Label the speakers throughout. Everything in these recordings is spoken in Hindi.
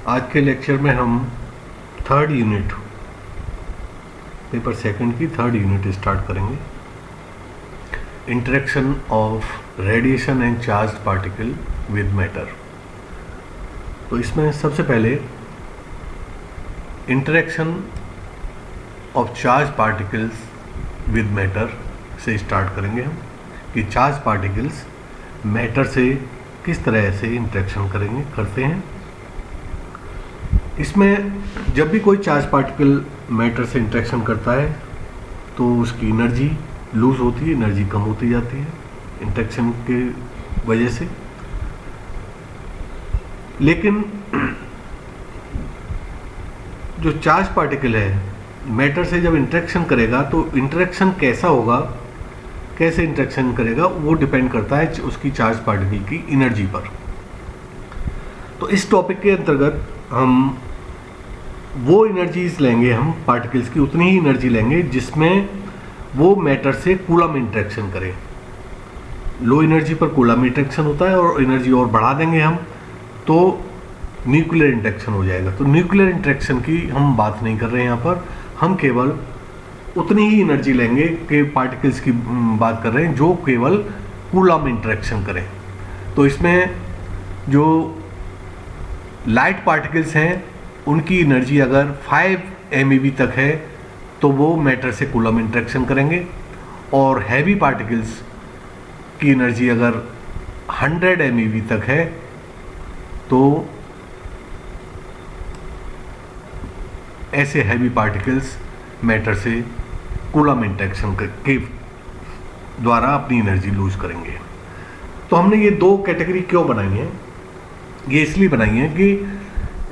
Speaker 1: आज के लेक्चर में हम थर्ड यूनिट पेपर सेकंड की थर्ड यूनिट स्टार्ट करेंगे। Interaction of radiation and charge particle with matter. तो इसमें सबसे पहले interaction of charge particles with matter से स्टार्ट करेंगे हम कि चार्ज पार्टिकल्स मैटर से किस तरह से इंटरेक्शन करते हैं। इसमें जब भी कोई चार्ज पार्टिकल मैटर से इंटरेक्शन करता है तो उसकी एनर्जी लूज होती है, एनर्जी कम होती जाती है इंटरेक्शन के वजह से। लेकिन जो चार्ज पार्टिकल है मैटर से जब इंटरेक्शन करेगा तो इंटरेक्शन कैसा होगा, कैसे इंटरेक्शन करेगा, वो डिपेंड करता है उसकी चार्ज पार्टिकल की एनर्जी पर। तो इस टॉपिक के अंतर्गत हम वो एनर्जीज लेंगे, हम पार्टिकल्स की उतनी ही एनर्जी लेंगे जिसमें वो मैटर से कूलम इंटरेक्शन करे। लो एनर्जी पर कूलम इंटरेक्शन होता है और एनर्जी और बढ़ा देंगे हम तो न्यूक्लियर इंटरेक्शन हो जाएगा। तो न्यूक्लियर इंटरेक्शन की हम बात नहीं कर रहे हैं यहाँ पर, हम केवल उतनी ही एनर्जी लेंगे कि पार्टिकल्स की बात कर रहे हैं जो केवल कूलम इंटरेक्शन करें। तो इसमें जो लाइट पार्टिकल्स हैं उनकी एनर्जी अगर 5 MeV तक है तो वो मैटर से कूलम इंटरेक्शन करेंगे, और हैवी पार्टिकल्स की एनर्जी अगर 100 MeV तक है तो ऐसे हैवी पार्टिकल्स मैटर से कूलम इंटरेक्शन के द्वारा अपनी एनर्जी लूज करेंगे। तो हमने ये दो कैटेगरी क्यों बनाई है? ये इसलिए बनाई है कि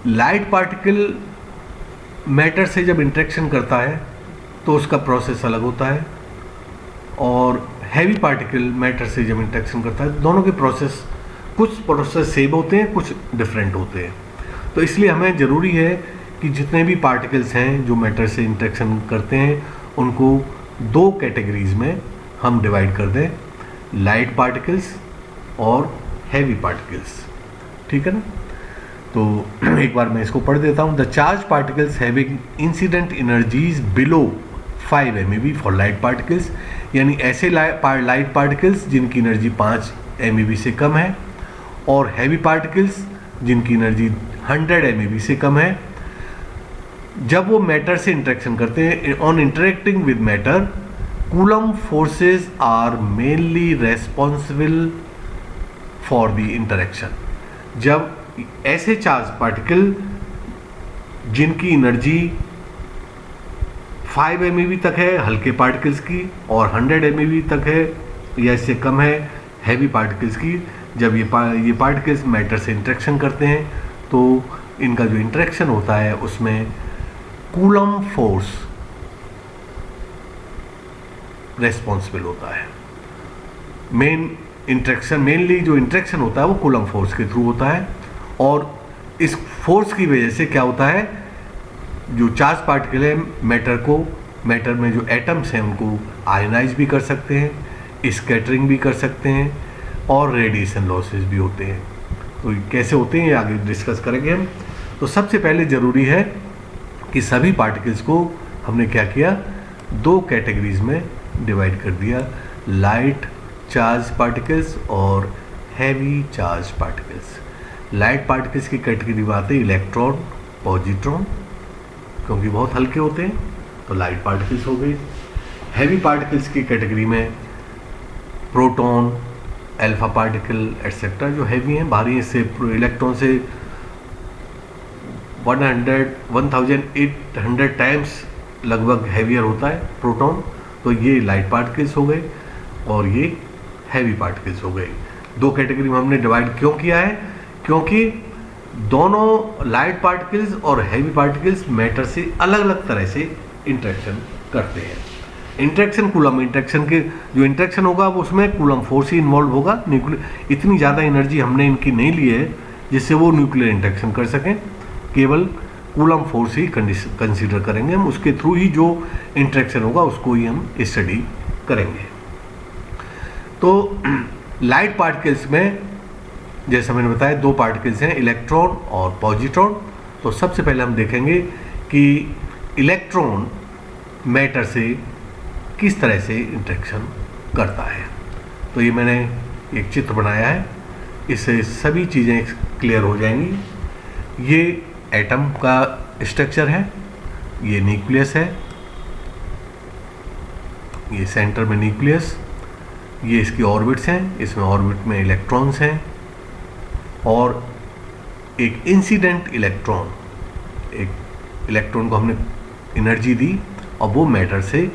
Speaker 1: लाइट पार्टिकल मैटर से जब इंटरेक्शन करता है तो उसका प्रोसेस अलग होता है, और हैवी पार्टिकल मैटर से जब इंटरेक्शन करता है दोनों के कुछ प्रोसेस सेम होते हैं, कुछ डिफरेंट होते हैं। तो इसलिए हमें ज़रूरी है कि जितने भी पार्टिकल्स हैं जो मैटर से इंटरेक्शन करते हैं उनको दो कैटेगरीज में हम डिवाइड कर दें, लाइट पार्टिकल्स और हैवी पार्टिकल्स। ठीक है ना? तो एक बार मैं इसको पढ़ देता हूँ। The charge particles having incident energies below 5 MeV for light particles, यानी ऐसे लाइट पार्टिकल्स जिनकी एनर्जी 5 MeV से कम है, और हैवी पार्टिकल्स जिनकी एनर्जी 100 MeV से कम है। जब वो मैटर से इंटरेक्शन करते हैं, on interacting with matter Coulomb forces are mainly responsible for the interaction. जब ऐसे चार्ज पार्टिकल जिनकी एनर्जी 5 MeV तक है हल्के पार्टिकल्स की, और 100 MeV तक है या इससे कम है हैवी पार्टिकल्स की, जब ये पार्टिकल्स मैटर से इंटरेक्शन करते हैं तो इनका जो इंटरेक्शन होता है उसमें कूलम फोर्स रेस्पॉन्सिबल होता है। मेनली जो इंटरेक्शन होता है वो कूलम फोर्स के थ्रू होता है, और इस फोर्स की वजह से क्या होता है, जो चार्ज पार्टिकल है मैटर में जो एटम्स हैं उनको आयनाइज भी कर सकते हैं, स्कैटरिंग भी कर सकते हैं, और रेडिएशन लॉसेस भी होते हैं। तो कैसे होते हैं ये आगे डिस्कस करेंगे हम। तो सबसे पहले ज़रूरी है कि सभी पार्टिकल्स को हमने क्या किया, दो कैटेगरीज में डिवाइड कर दिया, लाइट चार्ज पार्टिकल्स और heavy charge particles. Light particles की कैटेगरी में आते हैं इलेक्ट्रॉन, पॉजिट्रॉन, क्योंकि बहुत हल्के होते हैं तो लाइट पार्टिकल्स हो गए। हैवी पार्टिकल्स की कैटेगरी में प्रोटॉन, अल्फा पार्टिकल एटसेट्रा जो हैवी हैं, भारी हैं, इससे इलेक्ट्रॉन से 1800 टाइम्स लगभग हैवियर होता है प्रोटॉन। तो ये लाइट पार्टिकल्स हो गए और ये हैवी पार्टिकल्स हो गए। दो कैटेगरी में हमने डिवाइड क्यों किया है? क्योंकि दोनों लाइट पार्टिकल्स और हैवी पार्टिकल्स मैटर से अलग अलग तरह से इंटरेक्शन करते हैं। इंटरेक्शन कूलम इंटरेक्शन के जो इंटरेक्शन होगा वो उसमें कूलम फोर्स ही इन्वॉल्व होगा। न्यूक्लियर इतनी ज़्यादा एनर्जी हमने इनकी नहीं ली है जिससे वो न्यूक्लियर इंटरेक्शन कर सकें, केवल कूलम फोर्स ही कंसीडर करेंगे हम, उसके थ्रू ही जो इंटरेक्शन होगा उसको ही हम स्टडी करेंगे। तो लाइट पार्टिकल्स में जैसे मैंने बताया दो पार्टिकल्स हैं, इलेक्ट्रॉन और पॉजिट्रॉन। तो सबसे पहले हम देखेंगे कि इलेक्ट्रॉन मैटर से किस तरह से इंटरेक्शन करता है। तो ये मैंने एक चित्र बनाया है, इससे सभी चीज़ें क्लियर हो जाएंगी। ये एटम का स्ट्रक्चर है, ये न्यूक्लियस है, ये सेंटर में न्यूक्लियस, ये इसकी ऑर्बिट्स हैं, इसमें ऑर्बिट में इलेक्ट्रॉन्स हैं, और एक इंसिडेंट इलेक्ट्रॉन, एक इलेक्ट्रॉन को हमने एनर्जी दी और वो मैटर से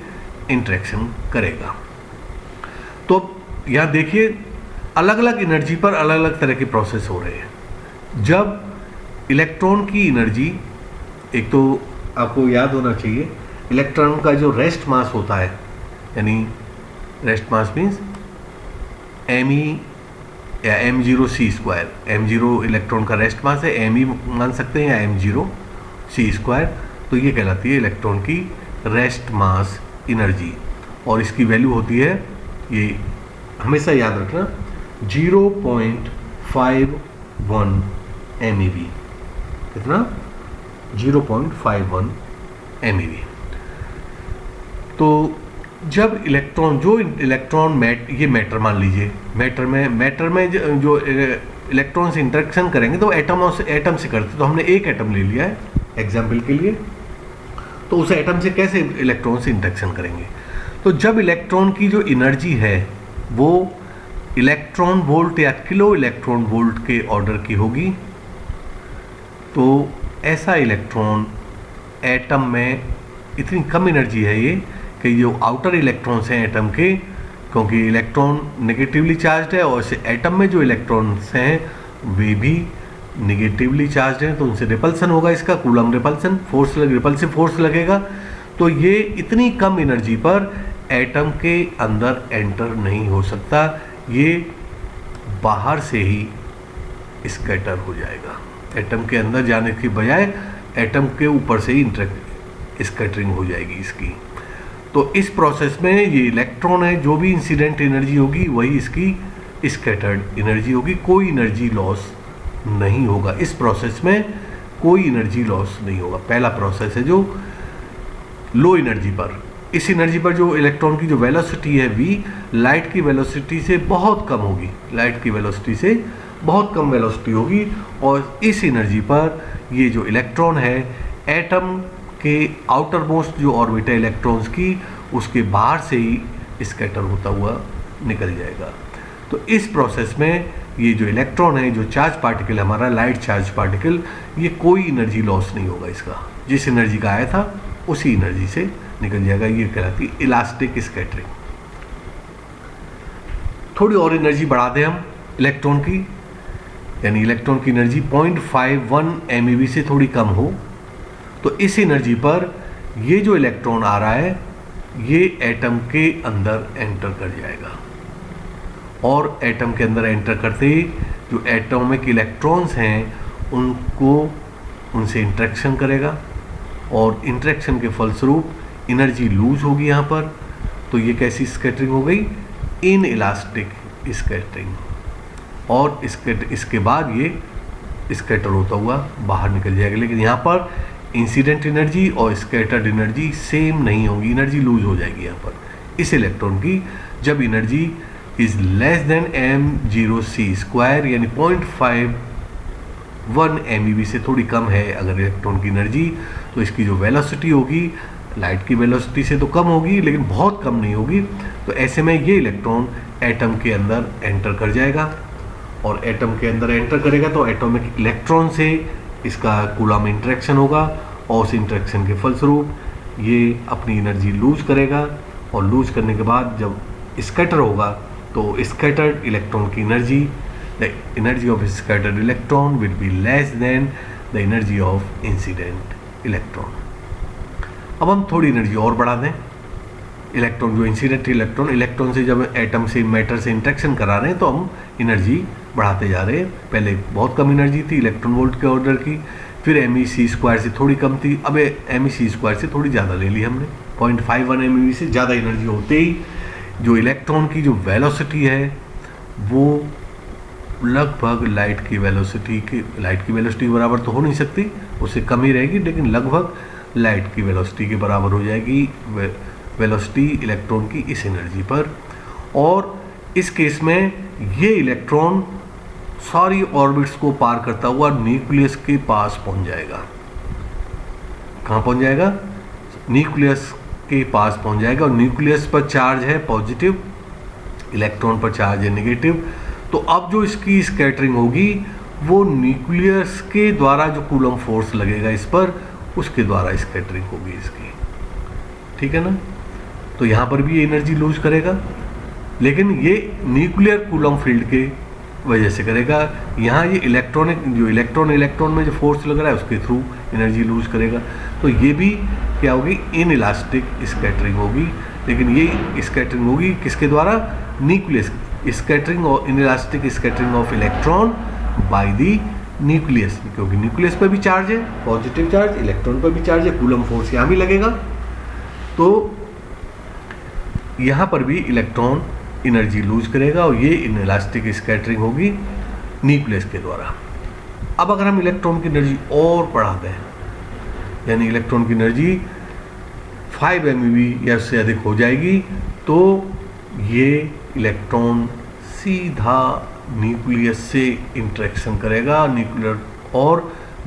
Speaker 1: इंटरेक्शन करेगा। तो यहाँ देखिए अलग अलग एनर्जी पर अलग अलग तरह के प्रोसेस हो रहे हैं। जब इलेक्ट्रॉन की एनर्जी, एक तो आपको याद होना चाहिए इलेक्ट्रॉन का जो रेस्ट मास होता है, यानी रेस्ट मास मीन्स me या m0c²। m0 इलेक्ट्रॉन का रेस्ट मास है, me मान सकते हैं या m0c²। तो ये कहलाती है इलेक्ट्रॉन की रेस्ट मास एनर्जी, और इसकी वैल्यू होती है, ये हमेशा याद रखना, 0.51 MeV। कितना? 0.51 MeV। तो जब इलेक्ट्रॉन, जो इलेक्ट्रॉन ये मैटर मान लीजिए, मैटर में जो इलेक्ट्रॉन से इंटरेक्शन करेंगे तो एटम से करते। तो हमने एक एटम ले लिया है एग्जाम्पल के लिए, तो उस एटम से कैसे इलेक्ट्रॉन से इंटरेक्शन करेंगे। तो जब इलेक्ट्रॉन की जो एनर्जी है वो इलेक्ट्रॉन वोल्ट या किलो इलेक्ट्रॉन वोल्ट के ऑर्डर की होगी, तो ऐसा इलेक्ट्रॉन एटम में इतनी कम एनर्जी है ये कि जो आउटर इलेक्ट्रॉन्स हैं एटम के, क्योंकि इलेक्ट्रॉन नेगेटिवली चार्ज्ड है और इसे एटम में जो इलेक्ट्रॉन्स हैं वे भी नेगेटिवली चार्ज्ड हैं, तो उनसे रिपल्सन होगा, इसका coulomb repulsion force, repulsive force लगेगा। तो ये इतनी कम एनर्जी पर एटम के अंदर एंटर नहीं हो सकता, ये बाहर से ही स्कैटर हो जाएगा। एटम के अंदर जाने की बजाय एटम के ऊपर से ही स्कैटरिंग हो जाएगी इसकी। तो इस प्रोसेस में ये इलेक्ट्रॉन है, जो भी इंसिडेंट एनर्जी होगी वही इसकी स्कैटर्ड एनर्जी होगी, कोई एनर्जी लॉस नहीं होगा। इस प्रोसेस में कोई एनर्जी लॉस नहीं होगा। पहला प्रोसेस है जो लो एनर्जी पर, इस एनर्जी पर जो इलेक्ट्रॉन की जो वेलोसिटी है v, लाइट की वेलोसिटी से बहुत कम होगी, लाइट की वेलोसिटी से बहुत कम वेलोसिटी होगी, और इस एनर्जी पर ये जो इलेक्ट्रॉन है एटम के आउटर मोस्ट जो ऑर्बिट है इलेक्ट्रॉन्स की, उसके बाहर से ही स्कैटर होता हुआ निकल जाएगा। तो इस प्रोसेस में ये जो इलेक्ट्रॉन है, जो चार्ज पार्टिकल हमारा लाइट चार्ज पार्टिकल, ये कोई एनर्जी लॉस नहीं होगा इसका, जिस एनर्जी का आया था उसी एनर्जी से निकल जाएगा। ये कहलाती है इलास्टिक स्कैटरिंग। थोड़ी और एनर्जी बढ़ा दें हम इलेक्ट्रॉन की, यानी इलेक्ट्रॉन की एनर्जी 0.51 MeV से थोड़ी कम हो, तो इस एनर्जी पर ये जो इलेक्ट्रॉन आ रहा है ये एटम के अंदर एंटर कर जाएगा, और एटम के अंदर एंटर करते ही जो एटॉमिक इलेक्ट्रॉन्स हैं उनसे इंटरेक्शन करेगा, और इंटरेक्शन के फलस्वरूप एनर्जी लूज होगी यहाँ पर। तो ये कैसी स्कैटरिंग हो गई? In elastic scattering. और इसके बाद ये स्कैटर होता हुआ बाहर निकल जाएगा। लेकिन यहाँ पर इंसिडेंट एनर्जी और स्कैटर्ड एनर्जी सेम नहीं होगी, एनर्जी लूज हो जाएगी यहाँ पर इस इलेक्ट्रॉन की। जब energy is less than m0c², यानी 0.51 MeV से थोड़ी कम है अगर इलेक्ट्रॉन की एनर्जी, तो इसकी जो वेलोसिटी होगी लाइट की वेलोसिटी से तो कम होगी लेकिन बहुत कम नहीं होगी। तो ऐसे में ये इलेक्ट्रॉन एटम के अंदर एंटर कर जाएगा, और एटम के अंदर एंटर करेगा तो एटॉमिक इलेक्ट्रॉन से इसका कूलम इंटरेक्शन होगा, और उस इंटरेक्शन के फलस्वरूप ये अपनी एनर्जी लूज करेगा, और लूज करने के बाद जब स्कैटर होगा तो स्कैटर्ड इलेक्ट्रॉन की energy, the energy of scattered electron will be less than the energy of incident electron. अब हम थोड़ी एनर्जी और बढ़ा दें। इलेक्ट्रॉन, जो इंसिडेंट इलेक्ट्रॉन से जब एटम से मैटर से इंटरेक्शन करा रहे हैं तो हम एनर्जी बढ़ाते जा रहे हैं। पहले बहुत कम एनर्जी थी इलेक्ट्रॉन वोल्ट के ऑर्डर की, फिर MeC² से थोड़ी कम थी, अब MeC² से थोड़ी ज़्यादा ले ली हमने। 0.51 MeV से ज़्यादा एनर्जी होते ही जो इलेक्ट्रॉन की जो वेलोसिटी है वो लगभग लाइट की वेलोसिटी के बराबर तो हो नहीं सकती, उससे कम ही रहेगी, लेकिन लगभग लाइट की वेलोसिटी के बराबर हो जाएगी वेलोसिटी इलेक्ट्रॉन की इस एनर्जी पर। और इस केस में ये इलेक्ट्रॉन सारी ऑर्बिट्स को पार करता हुआ न्यूक्लियस के पास पहुंच जाएगा। कहाँ पहुंच जाएगा? न्यूक्लियस के पास पहुंच जाएगा। और न्यूक्लियस पर चार्ज है पॉजिटिव, इलेक्ट्रॉन पर चार्ज है नेगेटिव। तो अब जो इसकी स्कैटरिंग होगी वो न्यूक्लियस के द्वारा जो कूलम फोर्स लगेगा इस पर, उसके द्वारा स्कैटरिंग होगी इसकी, ठीक है ना। तो यहाँ पर भी ये एनर्जी लूज करेगा, लेकिन ये न्यूक्लियर कूलम फील्ड के वजह से करेगा। यहाँ ये इलेक्ट्रॉन में जो फोर्स लग रहा है उसके थ्रू एनर्जी लूज करेगा। तो ये भी क्या होगी? इन इलास्टिक स्कैटरिंग होगी। लेकिन ये स्कैटरिंग होगी किसके द्वारा? न्यूक्लियस स्कैटरिंग और in elastic scattering of electron by the nucleus, क्योंकि न्यूक्लियस पर भी चार्ज है पॉजिटिव चार्ज, इलेक्ट्रॉन पर भी चार्ज है, कूलम फोर्स यहाँ भी लगेगा। तो यहाँ पर भी इलेक्ट्रॉन एनर्जी लूज करेगा और ये इन इलास्टिक स्कैटरिंग होगी न्यूक्लियस के द्वारा। अब अगर हम इलेक्ट्रॉन की एनर्जी और बढ़ा दें, यानी इलेक्ट्रॉन की एनर्जी 5 MeV या उससे अधिक हो जाएगी, तो ये इलेक्ट्रॉन सीधा न्यूक्लियस से इंटरेक्शन करेगा,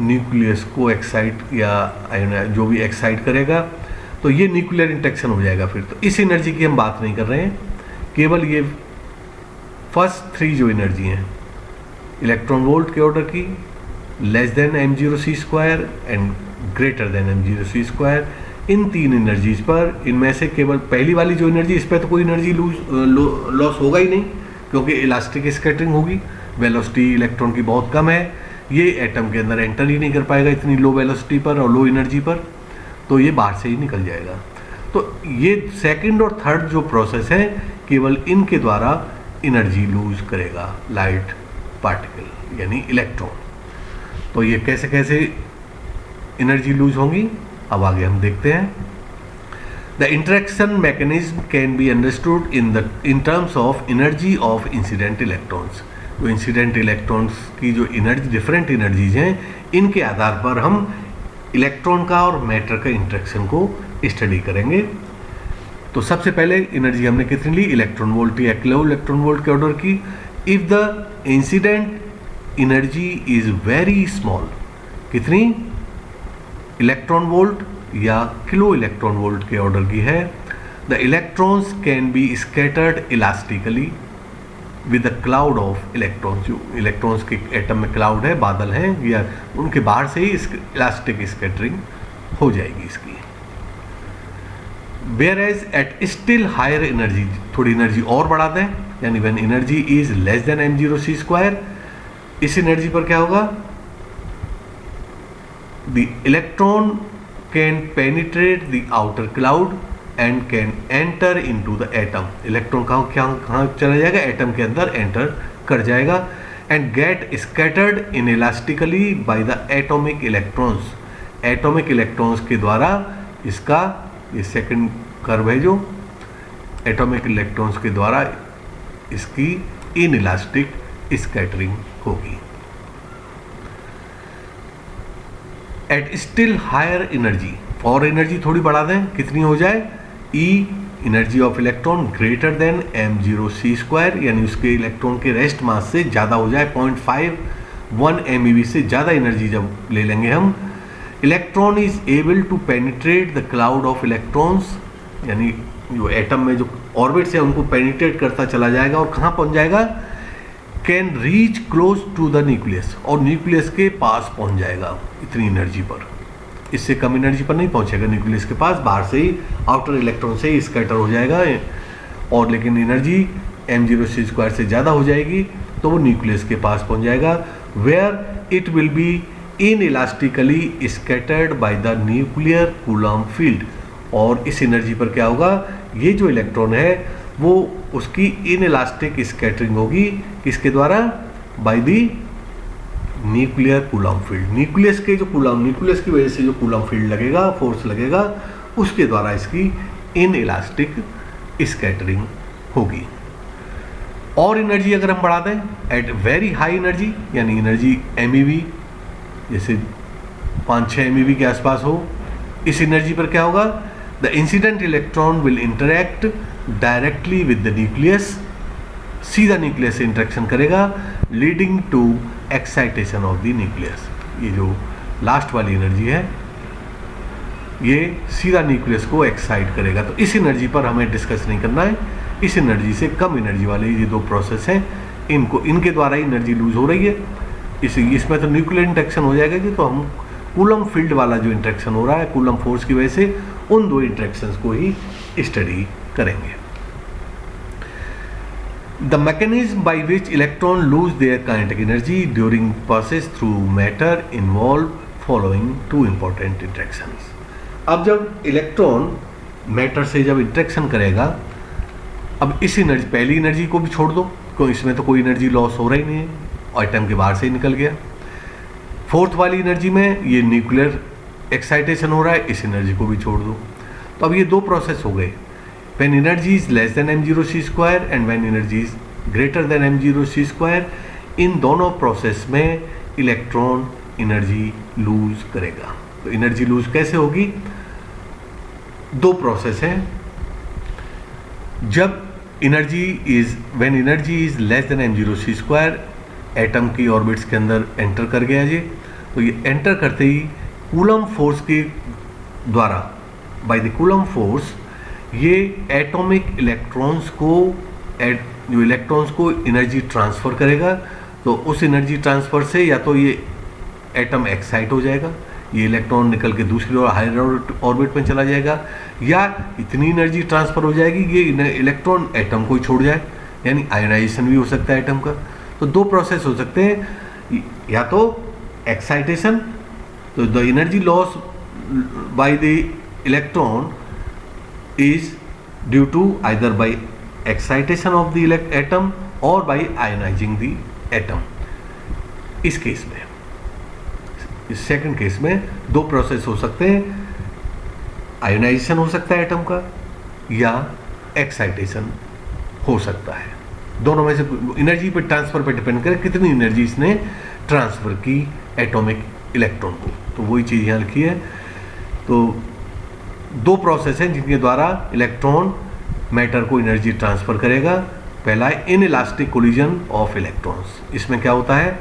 Speaker 1: न्यूक्लियस को एक्साइट या जो भी एक्साइट करेगा, तो ये न्यूक्लियर इंटरेक्शन हो जाएगा। फिर तो इस एनर्जी की हम बात नहीं कर रहे हैं, केवल ये फर्स्ट 3 जो एनर्जी हैं इलेक्ट्रॉन वोल्ट के ऑर्डर की, less than m0c² and greater than m0c², in 3 energies पर, इनमें से केवल पहली वाली जो एनर्जी, इस पर तो कोई एनर्जी लॉस होगा ही नहीं, क्योंकि इलास्टिक स्कैटरिंग होगी, वेलोसिटी इलेक्ट्रॉन की बहुत कम है, ये एटम के अंदर एंटर ही नहीं कर पाएगा इतनी लो वेलोसिटी पर और लो एनर्जी पर, तो ये बाहर से ही निकल जाएगा। तो ये सेकंड और थर्ड जो प्रोसेस है, केवल इनके द्वारा एनर्जी लूज करेगा लाइट पार्टिकल यानी इलेक्ट्रॉन। तो ये कैसे कैसे एनर्जी लूज होंगी, अब आगे हम देखते हैं। The interaction mechanism can be understood in terms of energy of incident electrons. जो इंसिडेंट इलेक्ट्रॉन्स की जो एनर्जी, डिफरेंट एनर्जीज हैं, इनके आधार पर हम इलेक्ट्रॉन का और मैटर का इंटरेक्शन को स्टडी करेंगे। तो सबसे पहले एनर्जी हमने कितनी ली? इलेक्ट्रॉन वोल्ट या किलो इलेक्ट्रॉन वोल्ट के ऑर्डर की। If the incident energy is very small, कितनी? इलेक्ट्रॉन वोल्ट या किलो इलेक्ट्रॉन वोल्ट के ऑर्डर की है। The electrons can be scattered elastically with a cloud of electrons. जो इलेक्ट्रॉन्स के एटम में क्लाउड है, बादल हैं, या उनके बाहर से ही इलास्टिक स्कैटरिंग हो जाएगी इसकी। Whereas at still higher energy, थोड़ी एनर्जी और बढ़ा दें, यानी when energy is less than m0c², इस एनर्जी पर क्या होगा? The electron can penetrate the outer cloud and can enter into the atom. Electron कहाँ चला जाएगा? एटम के अंदर एंटर कर जाएगा and get scattered inelastically by the atomic electrons. Atomic electrons के द्वारा इसका ये सेकंड कर्व है, जो एटॉमिक इलेक्ट्रॉन्स के द्वारा इसकी इनइलास्टिक स्कैटरिंग होगी। एट स्टिल हायर एनर्जी, और एनर्जी थोड़ी बढ़ा दें, कितनी हो जाए? ई energy of electron greater than m0c², यानी उसके इलेक्ट्रॉन के रेस्ट मास से ज़्यादा हो जाए, 0.51 MeV से ज़्यादा एनर्जी जब ले लेंगे हम। Electron is able to penetrate the cloud of electrons, यानी जो एटम में जो ऑर्बिट्स है उनको पेनिट्रेट करता चला जाएगा और कहाँ पहुँच जाएगा? Can reach close to the nucleus, और न्यूक्लियस के पास पहुँच जाएगा इतनी एनर्जी पर। इससे कम एनर्जी पर नहीं पहुँचेगा न्यूक्लियस के पास, बाहर से ही आउटर इलेक्ट्रॉन से ही स्कैटर हो जाएगा, और लेकिन एनर्जी m0c² से ज़्यादा हो जाएगी तो वो न्यूक्लियस के पास पहुँच जाएगा, where it will be inelastically scattered by the nuclear Coulomb field. और इस एनर्जी पर क्या होगा? ये जो इलेक्ट्रॉन है वो उसकी इनइलास्टिक स्कैटरिंग होगी, किसके द्वारा? Bye the nuclear Coulomb field. Nucleus की वजह से जो कूलम फील्ड लगेगा, फोर्स लगेगा, उसके द्वारा इसकी इनइलास्टिक स्कैटरिंग होगी। और एनर्जी अगर हम बढ़ा दें एट वेरी हाई एनर्जी, यानी एनर्जी MeV जैसे 5-6 MeV के आसपास हो, इस एनर्जी पर क्या होगा, the incident electron will interact directly with the nucleus, सीधा न्यूक्लियस से इंटरेक्शन करेगा, leading to excitation of the nucleus. ये जो लास्ट वाली एनर्जी है ये सीधा न्यूक्लियस को एक्साइट करेगा। तो इस एनर्जी पर हमें डिस्कस नहीं करना है, इस एनर्जी से कम एनर्जी वाले ये दो प्रोसेस हैं, इनके द्वारा ही एनर्जी लूज हो रही है। इसमें तो न्यूक्लियर इंटरेक्शन हो जाएगा कि, तो हम कूलम फील्ड वाला जो इंटरेक्शन हो रहा है कूलम फोर्स की वजह से, उन दो इंटरेक्शंस को ही स्टडी करेंगे। The mechanism by which electron lose their kinetic energy during passes through matter involve following two important interactions. अब जब इलेक्ट्रॉन मैटर से जब इंटरेक्शन करेगा, अब इस एनर्जी, पहली एनर्जी को भी छोड़ दो क्योंकि इसमें तो कोई एनर्जी लॉस हो रही नहीं है, आइटम के बाहर से ही निकल गया। फोर्थ वाली एनर्जी में ये न्यूक्लियर एक्साइटेशन हो रहा है, इस एनर्जी को भी छोड़ दो। तो अब ये दो प्रोसेस हो गए, when energy is less than m0c² and when energy is greater than m0c²। इन दोनों प्रोसेस में इलेक्ट्रॉन एनर्जी लूज करेगा। तो एनर्जी लूज कैसे होगी, दो प्रोसेस हैं। जब when energy is less than m0c², atom की ऑर्बिट्स के अंदर एंटर कर गया जी, तो ये एंटर करते ही कूलम फोर्स के द्वारा, बाय द कूलम फोर्स, ये एटॉमिक इलेक्ट्रॉन्स को एनर्जी ट्रांसफ़र करेगा। तो उस एनर्जी ट्रांसफ़र से या तो ये एटम एक्साइट हो जाएगा, ये इलेक्ट्रॉन निकल के दूसरी ओर हायर ऑर्बिट में चला जाएगा, या इतनी एनर्जी ट्रांसफ़र हो जाएगी ये इलेक्ट्रॉन एटम को ही छोड़ जाए, यानी आयोनाइजेशन भी हो सकता है एटम का। तो दो प्रोसेस हो सकते हैं, या तो एक्साइटेशन, तो the energy loss by the electron is due to either by excitation of the atom or by ionizing the atom। इस केस में, इस सेकंड केस में दो प्रोसेस हो सकते हैं, आयोनाइजेशन हो सकता है एटम का या एक्साइटेशन हो सकता है। दोनों में से एनर्जी पे ट्रांसफर पे डिपेंड करे कितनी एनर्जी इसने ट्रांसफर की एटॉमिक इलेक्ट्रॉन को। तो वही चीज़ यहाँ लिखी है। तो दो प्रोसेस हैं जिनके द्वारा इलेक्ट्रॉन मैटर को एनर्जी ट्रांसफर करेगा। पहला है इनइलास्टिक कोलिजन ऑफ इलेक्ट्रॉन्स। इसमें क्या होता है,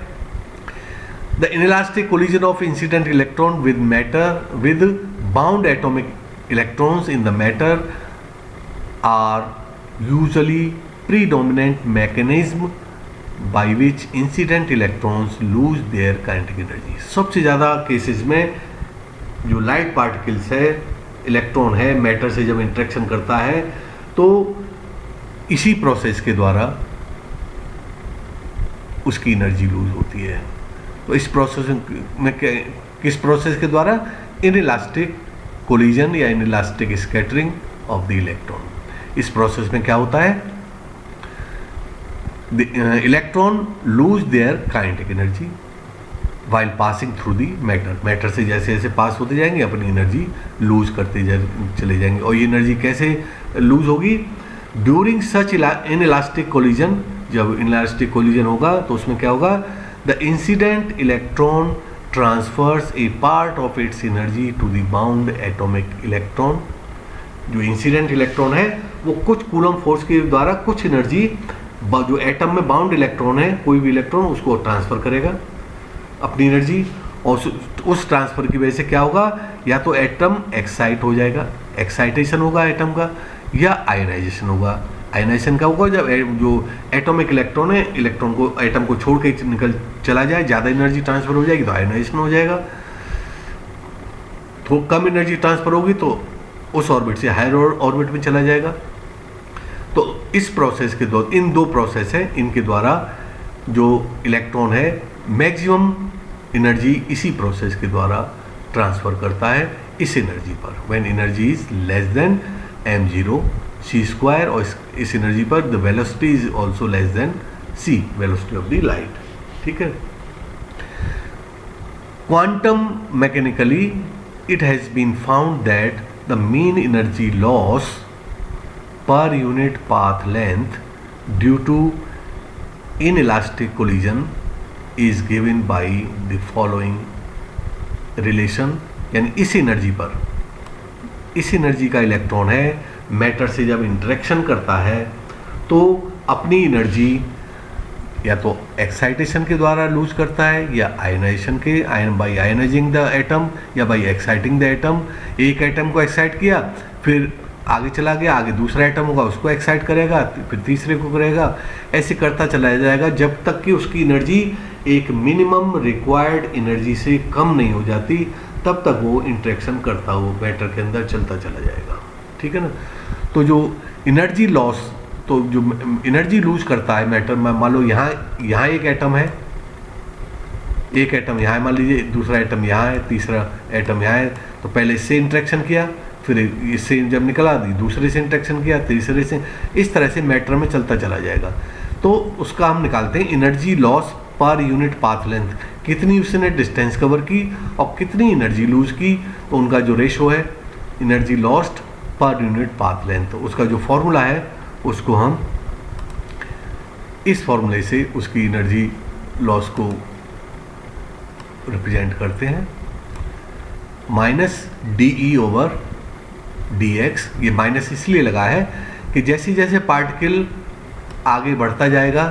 Speaker 1: the inelastic collision of incident electron with matter with bound atomic electrons in the matter are usually predominant mechanism by which incident electrons lose their kinetic energy. सबसे ज़्यादा केसेस में जो लाइट पार्टिकल्स है, इलेक्ट्रॉन है, मैटर से जब इंटरेक्शन करता है तो इसी प्रोसेस के द्वारा उसकी एनर्जी लूज होती है। तो इस प्रोसेस में किस प्रोसेस के द्वारा, इनइलास्टिक कोलिजन या inelastic scattering of the electron. इस प्रोसेस में क्या होता है, electron lose their kinetic energy while passing through the matter. Matter से जैसे जैसे पास होते जाएंगे अपनी एनर्जी लूज करते चले जाएंगे। और ये एनर्जी कैसे लूज होगी, ड्यूरिंग सच इनइलास्टिक कोलिजन। जब इनइलास्टिक कोलिजन होगा तो उसमें क्या होगा, the incident electron transfers a part of its energy to the bound atomic electron. जो इंसिडेंट इलेक्ट्रॉन है वो कुछ कूलम फोर्स के द्वारा कुछ एनर्जी जो एटम में बाउंड इलेक्ट्रॉन है, कोई भी इलेक्ट्रॉन, उसको ट्रांसफर करेगा अपनी एनर्जी। और उस ट्रांसफर की वजह से क्या होगा, या तो एटम एक्साइट हो जाएगा, एक्साइटेशन होगा एटम का, या आयनाइजेशन होगा। आयनाइजेशन का होगा जब जो एटॉमिक इलेक्ट्रॉन है, इलेक्ट्रॉन को एटम को छोड़ के निकल चला जाए, ज़्यादा एनर्जी ट्रांसफर हो जाएगी तो आयनाइजेशन हो जाएगा। तो कम एनर्जी ट्रांसफर होगी तो उस ऑर्बिट से हायर ऑर्बिट में चला जाएगा। तो इस प्रोसेस के द्वारा, इन दो प्रोसेस है, इनके द्वारा जो इलेक्ट्रॉन है मैक्सिमम एनर्जी इसी प्रोसेस के द्वारा ट्रांसफ़र करता है इस एनर्जी पर, when energy is less than m0c²। और इस एनर्जी पर the velocity is also less than c, velocity of the light. ठीक है। Quantum mechanically it has been found that the mean energy loss per unit path length due to inelastic collision is given by the following relation, यानी इस एनर्जी पर, इस एनर्जी का इलेक्ट्रॉन है मैटर से जब इंटरेक्शन करता है तो अपनी एनर्जी या तो एक्साइटेशन के द्वारा लूज करता है या आयनाइजेशन के बाई आयनाइजिंग द एटम या बाई एक्साइटिंग द एटम। एक एटम को एक्साइट किया, फिर आगे चला गया, आगे दूसरा एटम होगा उसको एक्साइट करेगा, फिर तीसरे को करेगा, ऐसे करता चला जाएगा जब तक कि उसकी एनर्जी एक मिनिमम रिक्वायर्ड एनर्जी से कम नहीं हो जाती, तब तक वो इंटरेक्शन करता हुआ मैटर के अंदर चलता चला जाएगा। ठीक है ना। तो जो एनर्जी लॉस, तो जो एनर्जी लूज करता है मैटर में, मान लो यहाँ एक एटम है, एक एटम यहाँ है, मान लीजिए दूसरा एटम यहाँ है, तीसरा एटम यहाँ है, तो पहले इससे इंटरेक्शन किया, फिर इससे जब निकला दूसरे से इंटरेक्शन किया, तीसरे से, इस तरह से मैटर में चलता चला जाएगा। तो उसका हम निकालते हैं एनर्जी लॉस पर यूनिट पाथ लेंथ, कितनी उसने डिस्टेंस कवर की और कितनी एनर्जी लूज की, तो उनका जो रेशो है energy lost per unit path length, उसका जो फॉर्मूला है उसको हम इस फॉर्मूले से उसकी एनर्जी लॉस को रिप्रेजेंट करते हैं, माइनस DE ओवर DX। ये माइनस इसलिए लगा है कि जैसे जैसे पार्टिकल आगे बढ़ता जाएगा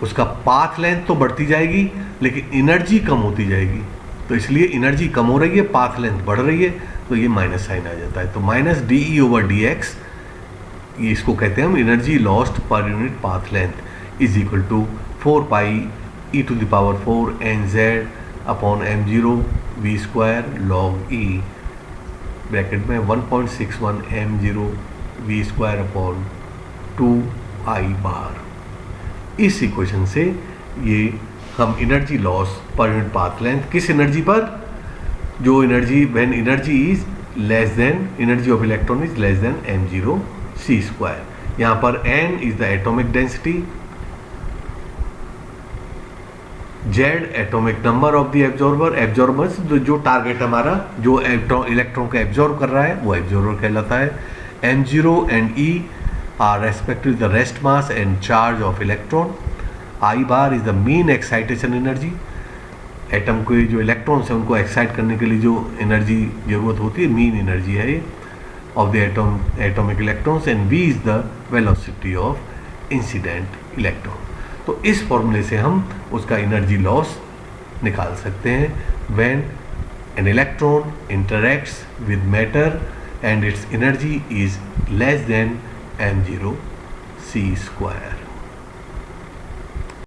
Speaker 1: उसका पाथ लेंथ तो बढ़ती जाएगी लेकिन एनर्जी कम होती जाएगी, तो इसलिए एनर्जी कम हो रही है, पाथ लेंथ बढ़ रही है, तो ये माइनस साइन आ जाता है। तो माइनस DE ओवर DX, ये इसको कहते हैं हम energy lost per unit path length, is equal to 4 pi e⁴ nz upon m0 v square log e, bracket में 1.61 m0 v square upon 2i बार। इस इक्वेशन से ये हम एनर्जी लॉस पर यूनिट पाथ लेंथ, किस एनर्जी पर, जो energy when energy is less then, energy of electron is less then m0 c square, यहाँ पर n is the atomic density, z atomic number of the absorber, absorbers जो टारगेट हमारा जो इलेक्ट्रॉन को एब्जॉर्ब कर रहा है वो एब्जॉर्बर कहलाता है, m0 and e are respectively the rest mass and charge of electron, I bar is the mean excitation energy, atom के जो इलेक्ट्रॉन्स हैं उनको एक्साइट करने के लिए जो एनर्जी ज़रूरत होती है मीन एनर्जी है ये of the atomic electrons, and v is the velocity of incident electron. तो इस फॉर्मूले से हम उसका एनर्जी लॉस निकाल सकते हैं when an electron interacts with matter and it's energy is less then m0 c square.